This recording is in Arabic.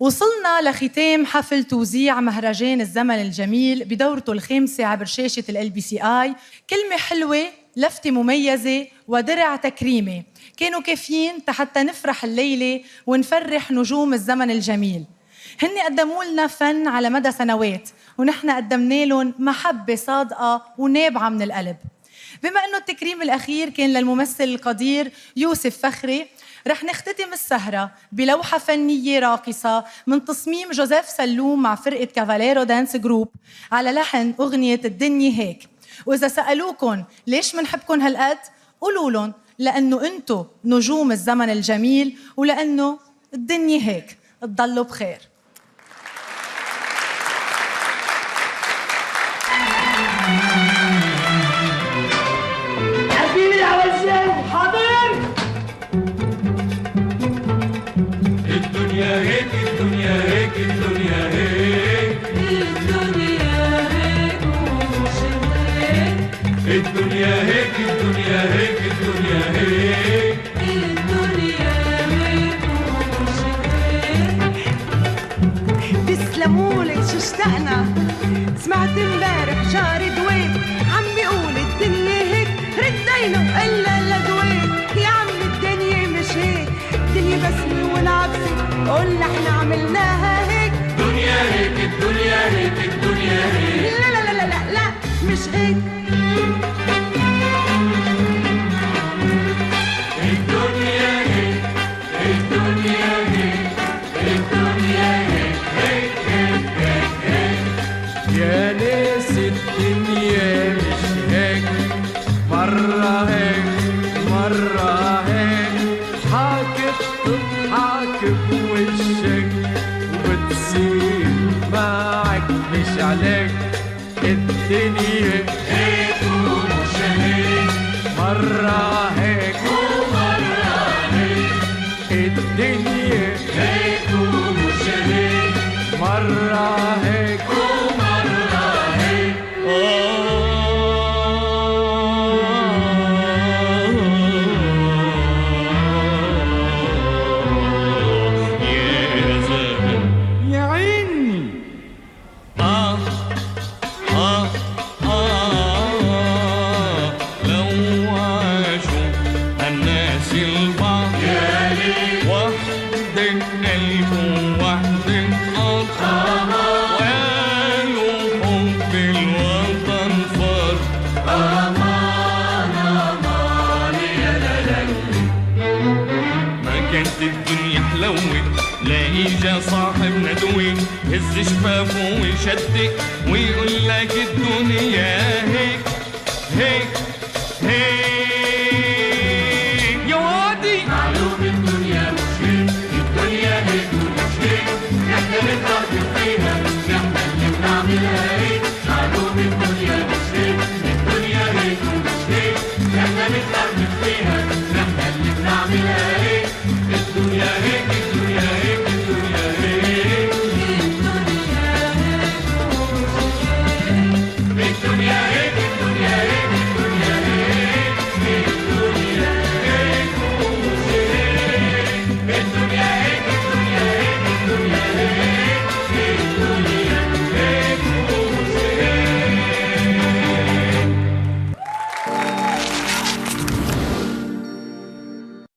وصلنا لختام حفل توزيع مهرجان الزمن الجميل بدورته الخامسة عبر شاشة LBCI. كلمة حلوة، لفتة مميزة، ودرع تكريمي كانوا كافيين حتى نفرح الليلة ونفرح نجوم الزمن الجميل. هن قدموا لنا فن على مدى سنوات، ونحن قدمنا لهم محبة صادقة ونابعة من القلب. بما أنه التكريم الأخير كان للممثل القدير يوسف فخري، رح نختتم السهرة بلوحة فنية راقصة من تصميم جوزيف سلوم مع فرقة كافاليرو دانس جروب على لحن أغنية الدنيا هيك. وإذا سألوكن ليش منحبكن هالقد، قولوا لهم لأنه أنتو نجوم الزمن الجميل، ولأنه الدنيا هيك. تضلوا بخير. حبيبي يا وزان حاضر. الدنيا هيك الدنيا هيك الدنيا هيك الدنيا هيك ومش هيك. الدنيا هيك الدنيا هيك الدنيا هيك الدنيا هيك ومش هيك. تسلمولي شو اشتقنا، سمعت امبارح شعر دويت عم بيقول الدنيا هيك، ردينا الا لدويت. يا عم الدنيا مش هيك، الدنيا بسمة ونعبسة، قلنا احنا عملناها هيك. الدنيا هيك الدنيا هيك الدنيا هيك. لا لا لا لا لا لا مش هيك. الدنيا هيك الدنيا هيك الدنيا هيك هيك هيك هيك هيك. يا ناس الدنيا مش هيك، مرة هيك مرة هيك، حاكب تضحك بوشك وبتصير معك مش عليك. الدنيا هيك ومش هيك، مرة هيك ومرة هيك. الدنيا هيك ومش هيك، مرة هيك ومرة هيك. يا زمن يا عيني. لو عاشوا الناس البعض يا ليل، وحد قلب ووحد قلب، وقالوا حب الوطن فرض. أمان أمان يا لالي. ما كانت الدنيا حلوة لاقي جا صاحب ندوي، هز شفافه ويشدق ويقول لك الدنيا هيك هيك